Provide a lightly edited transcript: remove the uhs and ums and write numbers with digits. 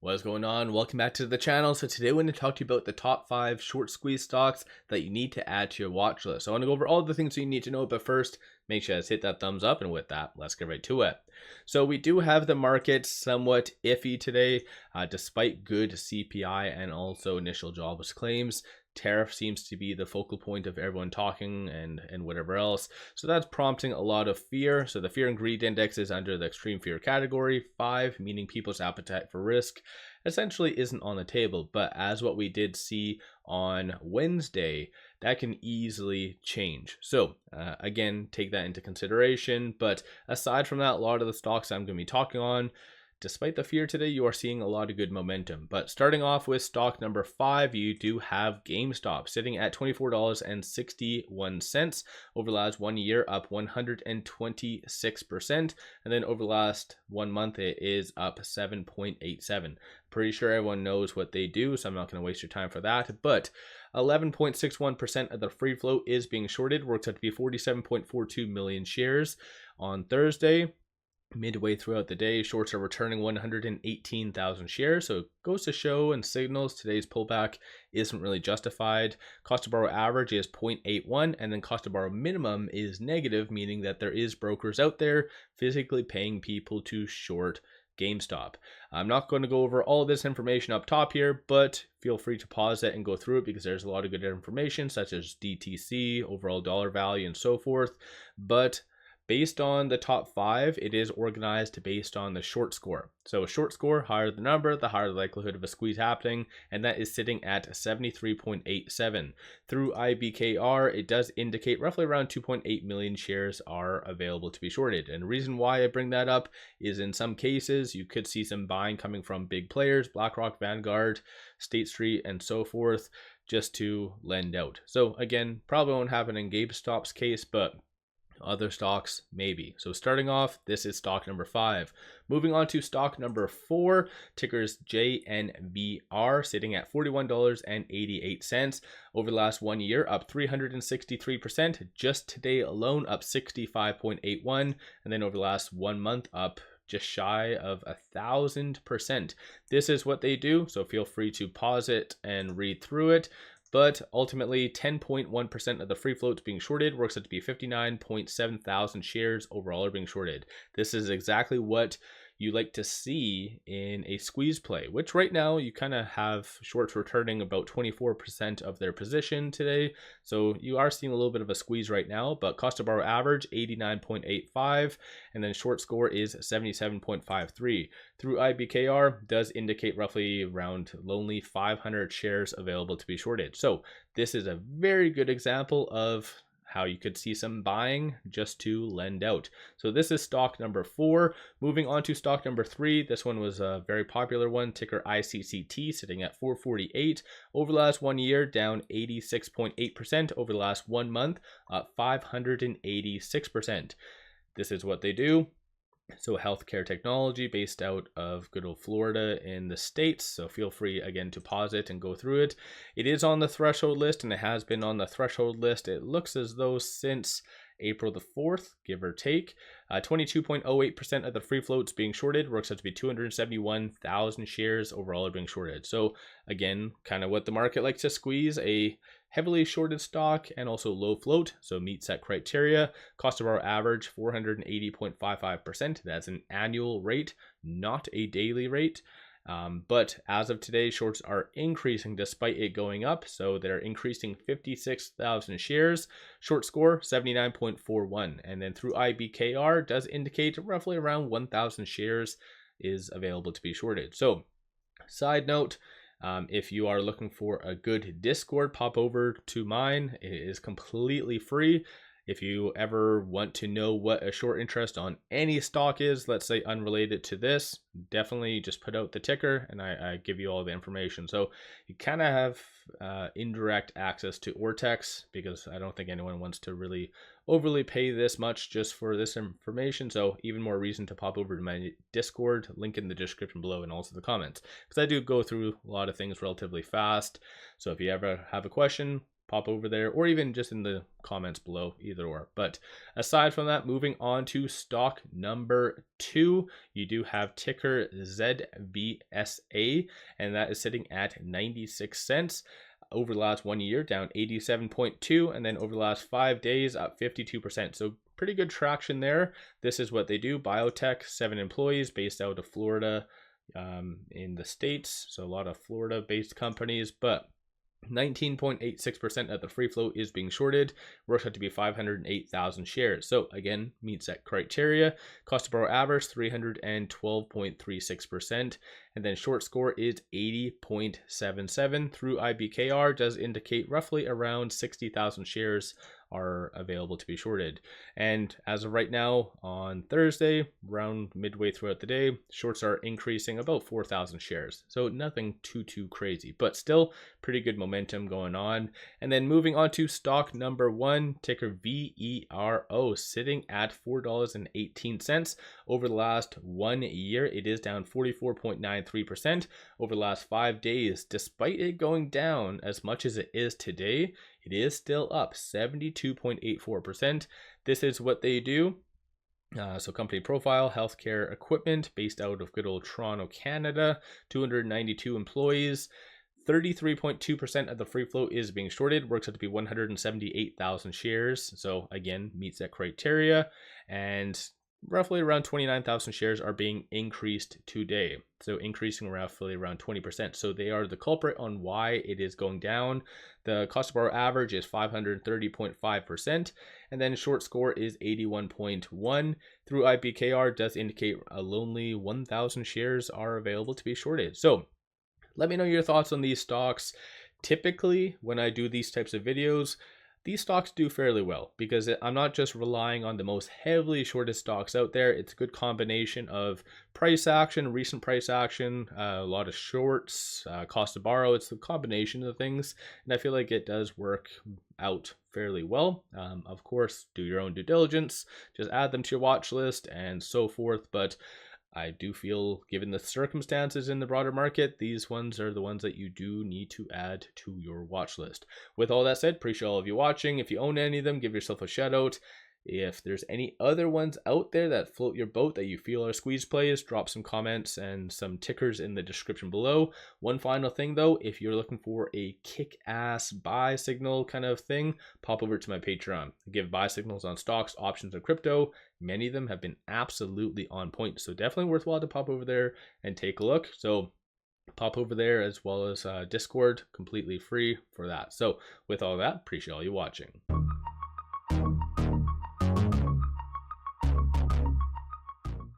What's going on? Welcome back to the channel. So today we're going to talk to you about the top 5 short squeeze stocks that you need to add to your watch list. So I want to go over all the things you need to know, but first, make sure to hit that thumbs up. And with that, let's get right to it. So we do have the market somewhat iffy today, despite good CPI and also initial jobless claims. Tariff seems to be the focal point of everyone talking and whatever else. So that's prompting a lot of fear. So the fear and greed index is under the extreme fear category 5, meaning people's appetite for risk essentially isn't on the table. But as what we did see on Wednesday, that can easily change. So again, take that into consideration. But aside from that, a lot of the stocks I'm going to be talking on, despite the fear today, you are seeing a lot of good momentum. But starting off with stock number 5, you do have GameStop sitting at $24.61 over the last 1 year, up 126%. And then over the last 1 month, it is up 7.87. Pretty sure everyone knows what they do, so I'm not going to waste your time for that. But 11.61% of the free float is being shorted, works out to be 47.42 million shares on Thursday. Midway throughout the day, shorts are returning 118,000 shares, so it goes to show and signals today's pullback isn't really justified. Cost to borrow average is 0.81, and then cost to borrow minimum is negative, meaning that there is brokers out there physically paying people to short GameStop. I'm not going to go over all of this information up top here, but feel free to pause it and go through it because there's a lot of good information such as DTC, overall dollar value, and so forth. But based on the top 5, it is organized based on the short score. So a short score, higher the number, the higher the likelihood of a squeeze happening, and that is sitting at 73.87. Through IBKR, it does indicate roughly around 2.8 million shares are available to be shorted. And the reason why I bring that up is in some cases, you could see some buying coming from big players, BlackRock, Vanguard, State Street, and so forth, just to lend out. So again, probably won't happen in GameStop's case, but other stocks maybe. So starting off, this is stock number 5. Moving on to stock number 4, tickers JNVR, sitting at $41.88 over the last 1 year, up 363%. Just today alone, up 65.81, and then over the last 1 month, up just shy of 1,000%. This is what they do, so feel free to pause it and read through it. But ultimately, 10.1% of the free float being shorted, works out to be 59.7 thousand shares overall are being shorted. This is exactly what you like to see in a squeeze play, which right now you kind of have shorts returning about 24% of their position today. So you are seeing a little bit of a squeeze right now, but cost to borrow average 89.85, and then short score is 77.53. Through IBKR does indicate roughly around only 500 shares available to be shorted. So this is a very good example of how you could see some buying just to lend out. So this is stock number 4. Moving on to stock number 3. This one was a very popular one, ticker ICCT, sitting at 448 over the last 1 year, down 86.8%. Over the last 1 month, up 586%. This is what they do. So healthcare technology based out of good old Florida in the States. So feel free again to pause it and go through it. It is on the threshold list, and it has been on the threshold list. It looks as though since April the 4th, give or take. 22.08% of the free floats being shorted, works out to be 271,000 shares overall are being shorted. So again, kind of what the market likes to squeeze, a heavily shorted stock and also low float, so meets that criteria. Cost of our average 480.55%. That's an annual rate, not a daily rate. But as of today, shorts are increasing despite it going up. So they're increasing 56,000 shares. Short score 79.41. And then through IBKR does indicate roughly around 1,000 shares is available to be shorted. So side note, if you are looking for a good Discord, pop over to mine. It is completely free. If you ever want to know what a short interest on any stock is, let's say unrelated to this, definitely just put out the ticker and I give you all the information. So you kind of have indirect access to Ortex because I don't think anyone wants to really overly pay this much just for this information. So even more reason to pop over to my Discord, link in the description below and also the comments, because I do go through a lot of things relatively fast. So if you ever have a question, pop over there, or even just in the comments below, either or. But aside from that, moving on to stock number 2, you do have ticker ZVSA, and that is sitting at 96 cents. Over the last 1 year, down 87.2, and then over the last 5 days, up 52%. So pretty good traction there. This is what they do. Biotech, 7 employees, based out of Florida, in the States. So a lot of Florida-based companies, but 19.86% of the free float is being shorted. Works out to be 508,000 shares. So again, meets that criteria. Cost to borrow average 312.36%, and then short score is 80.77. Through IBKR does indicate roughly around 60,000 shares are available to be shorted. And as of right now, on Thursday, around midway throughout the day, shorts are increasing about 4,000 shares. So nothing too crazy, but still pretty good momentum going on. And then moving on to stock number 1, ticker VERO, sitting at $4.18. Over the last 1 year, it is down 44.93%. Over the last 5 days, despite it going down as much as it is today, it is still up 72.84%. This is what they do. So company profile, healthcare equipment, based out of good old Toronto, Canada, 292 employees. 33.2% of the free float is being shorted. Works out to be 178,000 shares. So again, meets that criteria. And roughly around 29,000 shares are being increased today. So increasing roughly around 20%. So they are the culprit on why it is going down. The cost to borrow average is 530.5%. And then short score is 81.1. Through IBKR does indicate a lonely 1,000 shares are available to be shorted. So let me know your thoughts on these stocks. Typically, when I do these types of videos, these stocks do fairly well because I'm not just relying on the most heavily shorted stocks out there. It's a good combination of price action, recent price action, a lot of shorts, cost to borrow. It's a combination of things, and I feel like it does work out fairly well. Of course, do your own due diligence, just add them to your watch list and so forth. But I do feel, given the circumstances in the broader market, these ones are the ones that you do need to add to your watch list. With all that said, appreciate all of you watching. If you own any of them, give yourself a shout out. If there's any other ones out there that float your boat that you feel are squeeze plays, drop some comments and some tickers in the description below. One final thing though, if you're looking for a kick-ass buy signal kind of thing, pop over to my Patreon. I give buy signals on stocks, options, and crypto. Many of them have been absolutely on point, so definitely worthwhile to pop over there and take a look. So pop over there, as well as Discord, completely free for that. So with all that, appreciate all you watching.